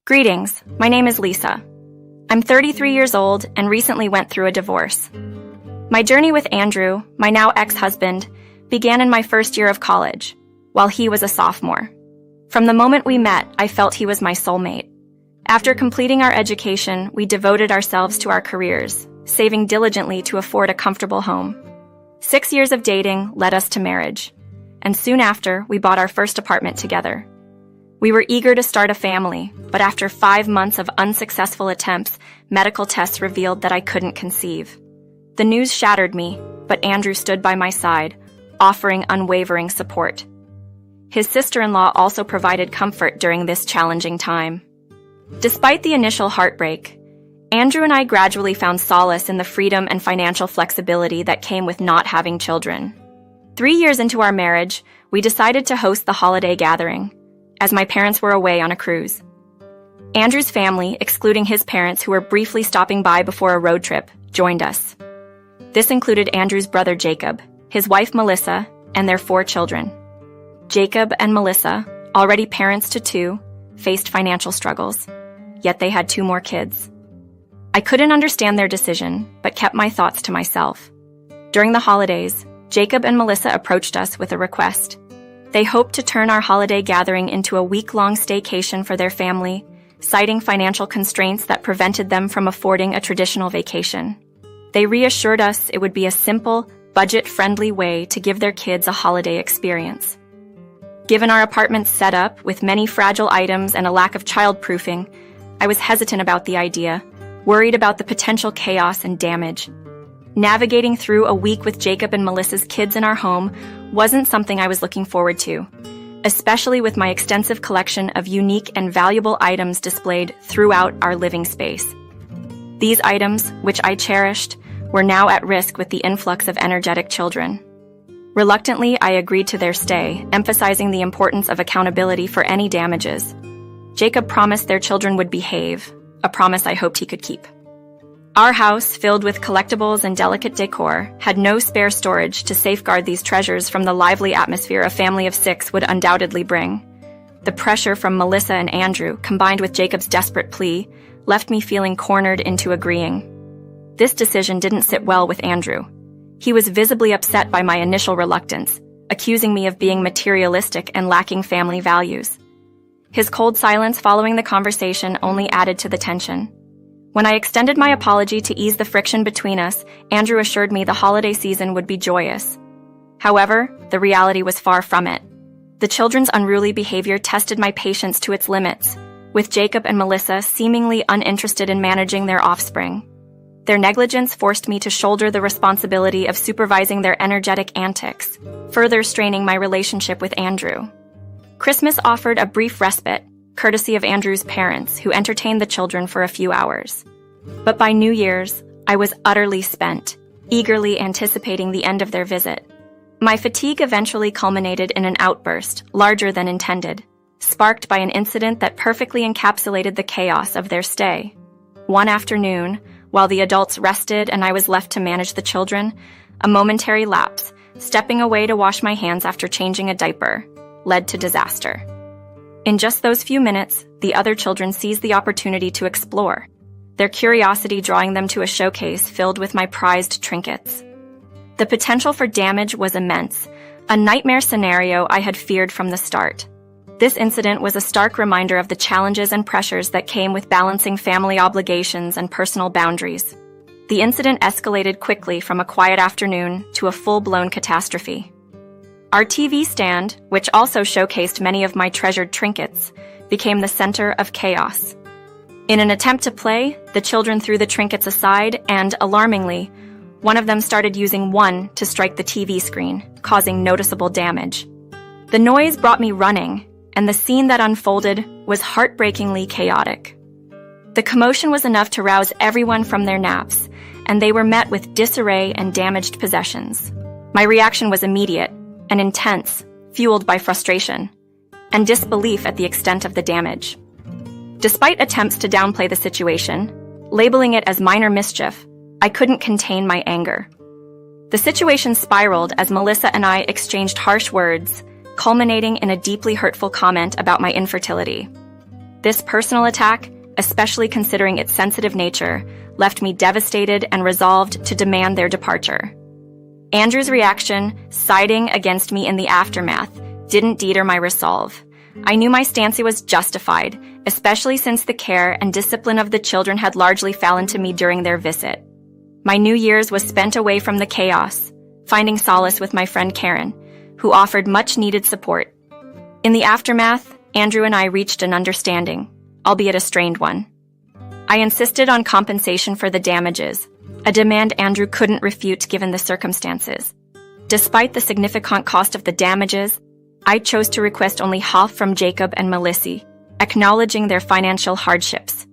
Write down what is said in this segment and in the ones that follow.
Greetings, my name is Lisa. I'm 33 years old and recently went through a divorce. My journey with Andrew, my now ex-husband, began in my first year of college, while he was a sophomore. From the moment we met, I felt he was my soulmate. After completing our education, we devoted ourselves to our careers, saving diligently to afford a comfortable home. 6 years of dating led us to marriage, and soon after, we bought our first apartment together. We were eager to start a family, but after 5 months of unsuccessful attempts, medical tests revealed that I couldn't conceive. The news shattered me, but Andrew stood by my side, offering unwavering support. His sister-in-law also provided comfort during this challenging time. Despite the initial heartbreak, Andrew and I gradually found solace in the freedom and financial flexibility that came with not having children. 3 years into our marriage, we decided to host the holiday gathering, as my parents were away on a cruise. Andrew's family, excluding his parents who were briefly stopping by before a road trip, joined us. This included Andrew's brother Jacob, his wife Melissa, and their 4 children. Jacob and Melissa, already parents to 2, faced financial struggles, yet they had 2 more kids. I couldn't understand their decision, but kept my thoughts to myself. During the holidays, Jacob and Melissa approached us with a request. They hoped to turn our holiday gathering into a week-long staycation for their family, citing financial constraints that prevented them from affording a traditional vacation. They reassured us it would be a simple, budget-friendly way to give their kids a holiday experience. Given our apartment's setup with many fragile items and a lack of childproofing, I was hesitant about the idea, worried about the potential chaos and damage. Navigating through a week with Jacob and Melissa's kids in our home wasn't something I was looking forward to, especially with my extensive collection of unique and valuable items displayed throughout our living space. These items, which I cherished, were now at risk with the influx of energetic children. Reluctantly, I agreed to their stay, emphasizing the importance of accountability for any damages. Jacob promised their children would behave, a promise I hoped he could keep. Our house, filled with collectibles and delicate decor, had no spare storage to safeguard these treasures from the lively atmosphere a family of 6 would undoubtedly bring. The pressure from Melissa and Andrew, combined with Jacob's desperate plea, left me feeling cornered into agreeing. This decision didn't sit well with Andrew. He was visibly upset by my initial reluctance, accusing me of being materialistic and lacking family values. His cold silence following the conversation only added to the tension. When I extended my apology to ease the friction between us, Andrew assured me the holiday season would be joyous. However, the reality was far from it. The children's unruly behavior tested my patience to its limits, with Jacob and Melissa seemingly uninterested in managing their offspring. Their negligence forced me to shoulder the responsibility of supervising their energetic antics, further straining my relationship with Andrew. Christmas offered a brief respite, courtesy of Andrew's parents, who entertained the children for a few hours. But by New Year's, I was utterly spent, eagerly anticipating the end of their visit. My fatigue eventually culminated in an outburst, larger than intended, sparked by an incident that perfectly encapsulated the chaos of their stay. One afternoon, while the adults rested and I was left to manage the children, a momentary lapse, stepping away to wash my hands after changing a diaper, led to disaster. In just those few minutes, the other children seized the opportunity to explore, their curiosity drawing them to a showcase filled with my prized trinkets. The potential for damage was immense, a nightmare scenario I had feared from the start. This incident was a stark reminder of the challenges and pressures that came with balancing family obligations and personal boundaries. The incident escalated quickly from a quiet afternoon to a full-blown catastrophe. Our TV stand, which also showcased many of my treasured trinkets, became the center of chaos. In an attempt to play, the children threw the trinkets aside and, alarmingly, one of them started using one to strike the TV screen, causing noticeable damage. The noise brought me running, and the scene that unfolded was heartbreakingly chaotic. The commotion was enough to rouse everyone from their naps, and they were met with disarray and damaged possessions. My reaction was immediate and intense, fueled by frustration and disbelief at the extent of the damage. Despite attempts to downplay the situation, labeling it as minor mischief, I couldn't contain my anger. The situation spiraled as Melissa and I exchanged harsh words, culminating in a deeply hurtful comment about my infertility. This personal attack, especially considering its sensitive nature, left me devastated and resolved to demand their departure. Andrew's reaction, siding against me in the aftermath, didn't deter my resolve. I knew my stance was justified, especially since the care and discipline of the children had largely fallen to me during their visit. My New Year's was spent away from the chaos, finding solace with my friend Karen, who offered much-needed support. In the aftermath, Andrew and I reached an understanding, albeit a strained one. I insisted on compensation for the damages, a demand Andrew couldn't refute given the circumstances. Despite the significant cost of the damages, I chose to request only half from Jacob and Melissa, acknowledging their financial hardships.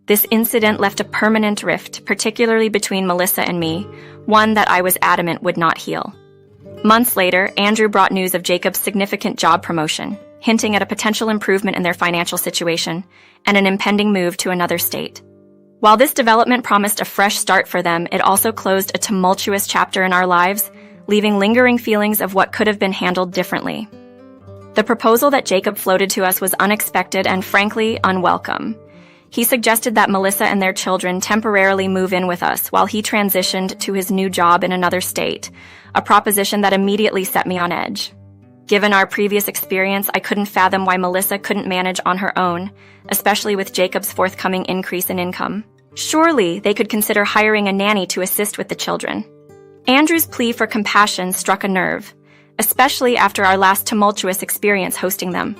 This incident left a permanent rift, particularly between Melissa and me, one that I was adamant would not heal. Months later, Andrew brought news of Jacob's significant job promotion, hinting at a potential improvement in their financial situation and an impending move to another state. While this development promised a fresh start for them, it also closed a tumultuous chapter in our lives, leaving lingering feelings of what could have been handled differently. The proposal that Jacob floated to us was unexpected and frankly unwelcome. He suggested that Melissa and their children temporarily move in with us while he transitioned to his new job in another state, a proposition that immediately set me on edge. Given our previous experience, I couldn't fathom why Melissa couldn't manage on her own, especially with Jacob's forthcoming increase in income. Surely they could consider hiring a nanny to assist with the children. Andrew's plea for compassion struck a nerve, especially after our last tumultuous experience hosting them.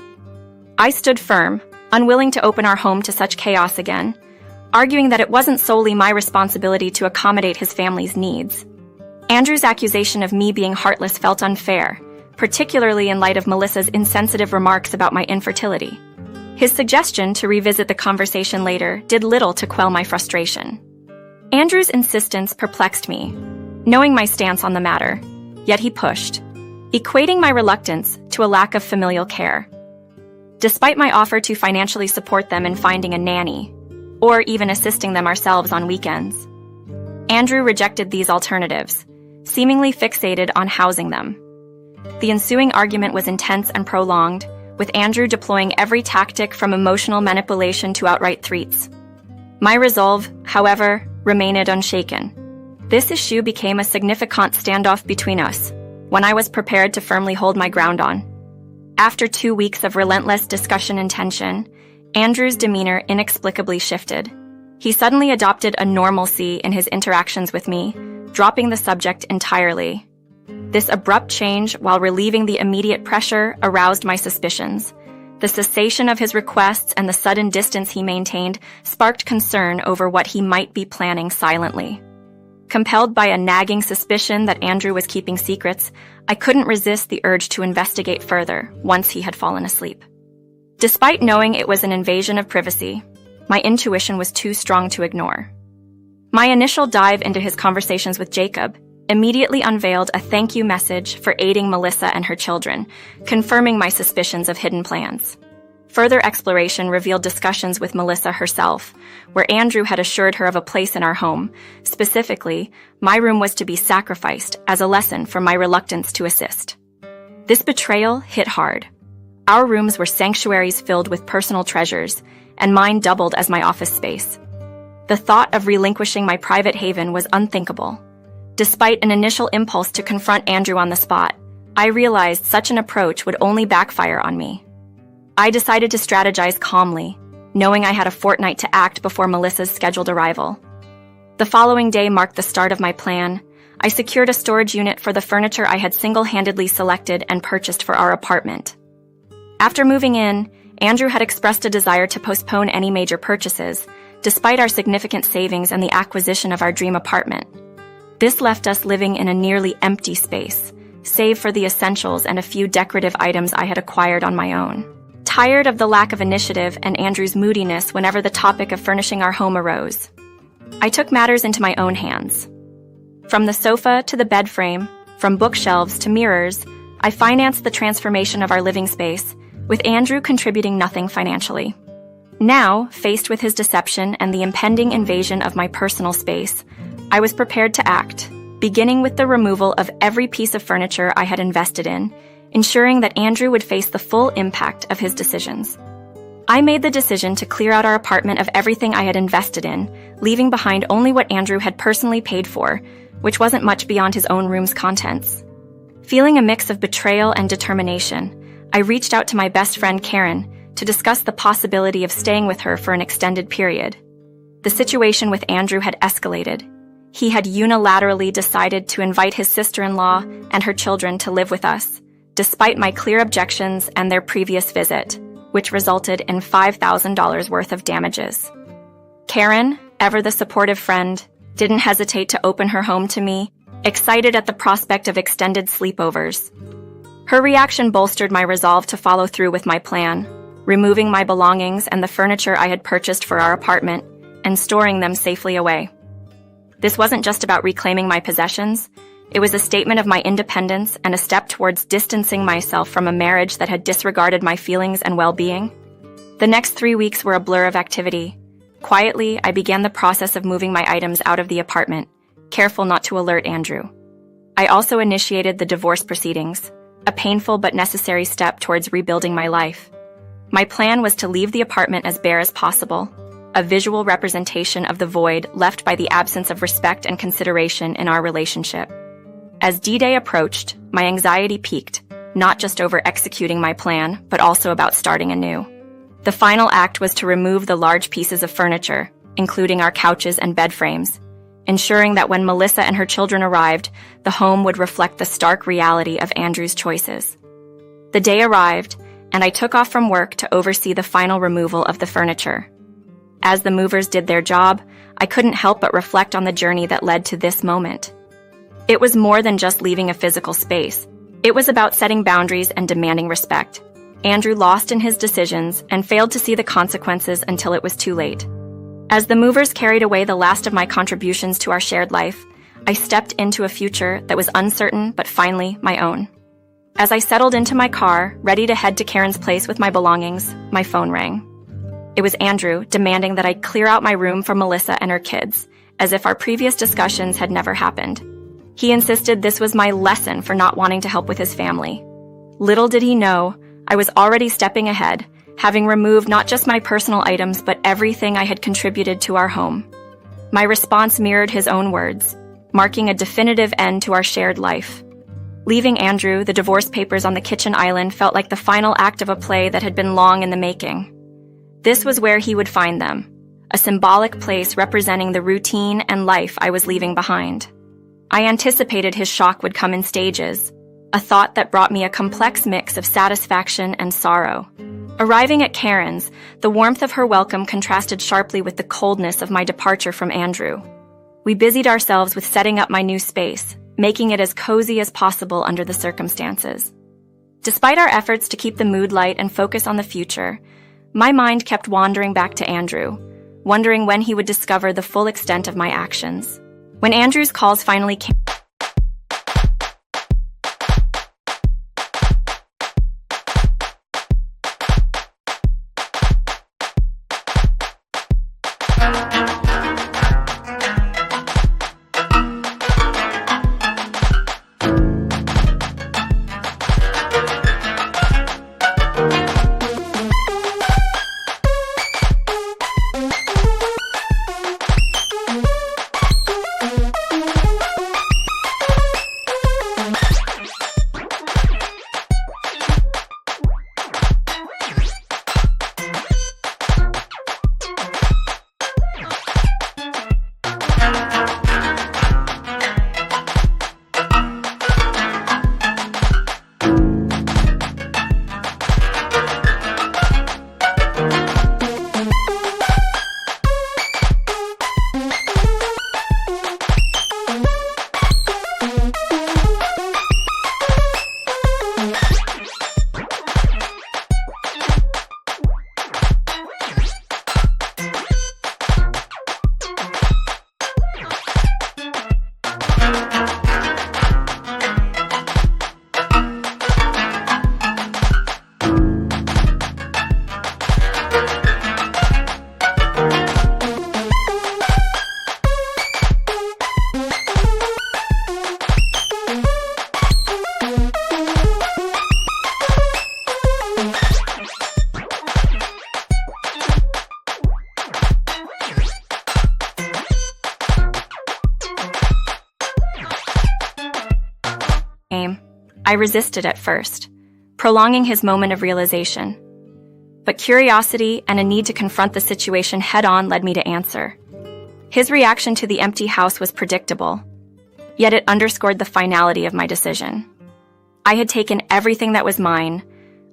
I stood firm, unwilling to open our home to such chaos again, arguing that it wasn't solely my responsibility to accommodate his family's needs. Andrew's accusation of me being heartless felt unfair, particularly in light of Melissa's insensitive remarks about my infertility. His suggestion to revisit the conversation later did little to quell my frustration. Andrew's insistence perplexed me, knowing my stance on the matter, yet he pushed, equating my reluctance to a lack of familial care. Despite my offer to financially support them in finding a nanny, or even assisting them ourselves on weekends, Andrew rejected these alternatives, seemingly fixated on housing them. The ensuing argument was intense and prolonged, with Andrew deploying every tactic from emotional manipulation to outright threats. My resolve, however, remained unshaken. This issue became a significant standoff between us, one I was prepared to firmly hold my ground on. After 2 weeks of relentless discussion and tension, Andrew's demeanor inexplicably shifted. He suddenly adopted a normalcy in his interactions with me, dropping the subject entirely. This abrupt change, while relieving the immediate pressure, aroused my suspicions. The cessation of his requests and the sudden distance he maintained sparked concern over what he might be planning silently. Compelled by a nagging suspicion that Andrew was keeping secrets, I couldn't resist the urge to investigate further once he had fallen asleep. Despite knowing it was an invasion of privacy, my intuition was too strong to ignore. My initial dive into his conversations with Jacob immediately unveiled a thank you message for aiding Melissa and her children, confirming my suspicions of hidden plans. Further exploration revealed discussions with Melissa herself, where Andrew had assured her of a place in our home. Specifically, my room was to be sacrificed as a lesson for my reluctance to assist. This betrayal hit hard. Our rooms were sanctuaries filled with personal treasures, and mine doubled as my office space. The thought of relinquishing my private haven was unthinkable. Despite an initial impulse to confront Andrew on the spot, I realized such an approach would only backfire on me. I decided to strategize calmly, knowing I had a fortnight to act before Melissa's scheduled arrival. The following day marked the start of my plan. I secured a storage unit for the furniture I had single-handedly selected and purchased for our apartment. After moving in, Andrew had expressed a desire to postpone any major purchases, despite our significant savings and the acquisition of our dream apartment. This left us living in a nearly empty space, save for the essentials and a few decorative items I had acquired on my own. Tired of the lack of initiative and Andrew's moodiness whenever the topic of furnishing our home arose, I took matters into my own hands. From the sofa to the bed frame, from bookshelves to mirrors, I financed the transformation of our living space, with Andrew contributing nothing financially. Now, faced with his deception and the impending invasion of my personal space, I was prepared to act, beginning with the removal of every piece of furniture I had invested in, ensuring that Andrew would face the full impact of his decisions. I made the decision to clear out our apartment of everything I had invested in, leaving behind only what Andrew had personally paid for, which wasn't much beyond his own room's contents. Feeling a mix of betrayal and determination, I reached out to my best friend Karen to discuss the possibility of staying with her for an extended period. The situation with Andrew had escalated. He had unilaterally decided to invite his sister-in-law and her children to live with us, despite my clear objections and their previous visit, which resulted in $5,000 worth of damages. Karen, ever the supportive friend, didn't hesitate to open her home to me, excited at the prospect of extended sleepovers. Her reaction bolstered my resolve to follow through with my plan, removing my belongings and the furniture I had purchased for our apartment and storing them safely away. This wasn't just about reclaiming my possessions. It was a statement of my independence and a step towards distancing myself from a marriage that had disregarded my feelings and well-being. The next 3 weeks were a blur of activity. Quietly, I began the process of moving my items out of the apartment, careful not to alert Andrew. I also initiated the divorce proceedings, a painful but necessary step towards rebuilding my life. My plan was to leave the apartment as bare as possible, a visual representation of the void left by the absence of respect and consideration in our relationship. As D-Day approached, my anxiety peaked, not just over executing my plan, but also about starting anew. The final act was to remove the large pieces of furniture, including our couches and bed frames, ensuring that when Melissa and her children arrived, the home would reflect the stark reality of Andrew's choices. The day arrived, and I took off from work to oversee the final removal of the furniture. As the movers did their job, I couldn't help but reflect on the journey that led to this moment. It was more than just leaving a physical space. It was about setting boundaries and demanding respect. Andrew lost in his decisions and failed to see the consequences until it was too late. As the movers carried away the last of my contributions to our shared life, I stepped into a future that was uncertain but finally my own. As I settled into my car, ready to head to Karen's place with my belongings, my phone rang. It was Andrew demanding that I clear out my room for Melissa and her kids, as if our previous discussions had never happened. He insisted this was my lesson for not wanting to help with his family. Little did he know, I was already stepping ahead, having removed not just my personal items but everything I had contributed to our home. My response mirrored his own words, marking a definitive end to our shared life. Leaving Andrew, the divorce papers on the kitchen island felt like the final act of a play that had been long in the making. This was where he would find them, a symbolic place representing the routine and life I was leaving behind. I anticipated his shock would come in stages, a thought that brought me a complex mix of satisfaction and sorrow. Arriving at Karen's, the warmth of her welcome contrasted sharply with the coldness of my departure from Andrew. We busied ourselves with setting up my new space, making it as cozy as possible under the circumstances. Despite our efforts to keep the mood light and focus on the future, my mind kept wandering back to Andrew, wondering when he would discover the full extent of my actions. When Andrew's calls finally came, I resisted at first, prolonging his moment of realization. But curiosity and a need to confront the situation head-on led me to answer. His reaction to the empty house was predictable, yet it underscored the finality of my decision. I had taken everything that was mine,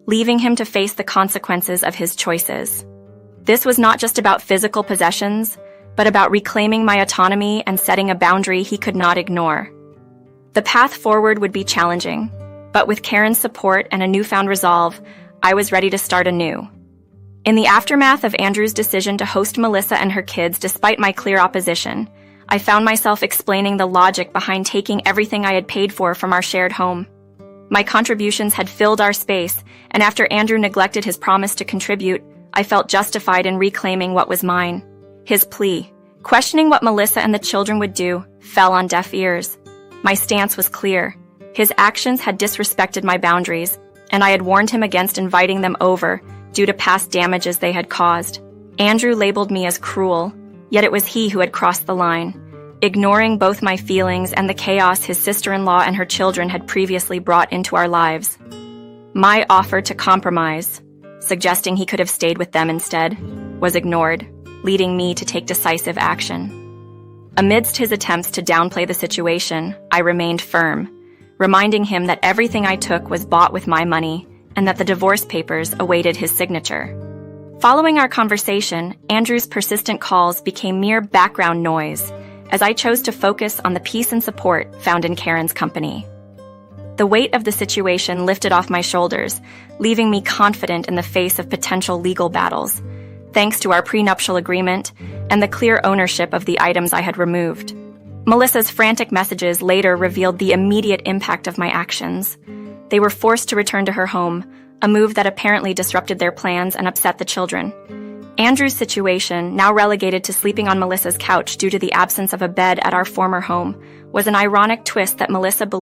leaving him to face the consequences of his choices. This was not just about physical possessions, but about reclaiming my autonomy and setting a boundary he could not ignore. The path forward would be challenging, but with Karen's support and a newfound resolve, I was ready to start anew. In the aftermath of Andrew's decision to host Melissa and her kids despite my clear opposition, I found myself explaining the logic behind taking everything I had paid for from our shared home. My contributions had filled our space, and after Andrew neglected his promise to contribute, I felt justified in reclaiming what was mine. His plea, questioning what Melissa and the children would do, fell on deaf ears. My stance was clear. His actions had disrespected my boundaries, and I had warned him against inviting them over due to past damages they had caused. Andrew labeled me as cruel, yet it was he who had crossed the line, ignoring both my feelings and the chaos his sister-in-law and her children had previously brought into our lives. My offer to compromise, suggesting he could have stayed with them instead, was ignored, leading me to take decisive action. Amidst his attempts to downplay the situation, I remained firm, reminding him that everything I took was bought with my money and that the divorce papers awaited his signature. Following our conversation, Andrew's persistent calls became mere background noise as I chose to focus on the peace and support found in Karen's company. The weight of the situation lifted off my shoulders, leaving me confident in the face of potential legal battles, thanks to our prenuptial agreement and the clear ownership of the items I had removed. Melissa's frantic messages later revealed the immediate impact of my actions. They were forced to return to her home, a move that apparently disrupted their plans and upset the children. Andrew's situation, now relegated to sleeping on Melissa's couch due to the absence of a bed at our former home, was an ironic twist that Melissa believed.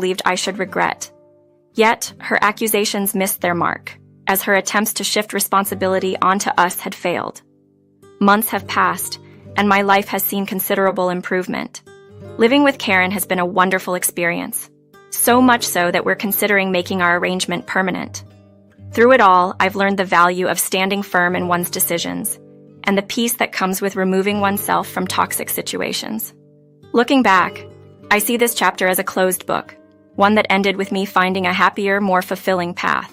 believed I should regret. Yet, her accusations missed their mark, as her attempts to shift responsibility onto us had failed. Months have passed, and my life has seen considerable improvement. Living with Karen has been a wonderful experience, so much so that we're considering making our arrangement permanent. Through it all, I've learned the value of standing firm in one's decisions, and the peace that comes with removing oneself from toxic situations. Looking back, I see this chapter as a closed book, one that ended with me finding a happier, more fulfilling path.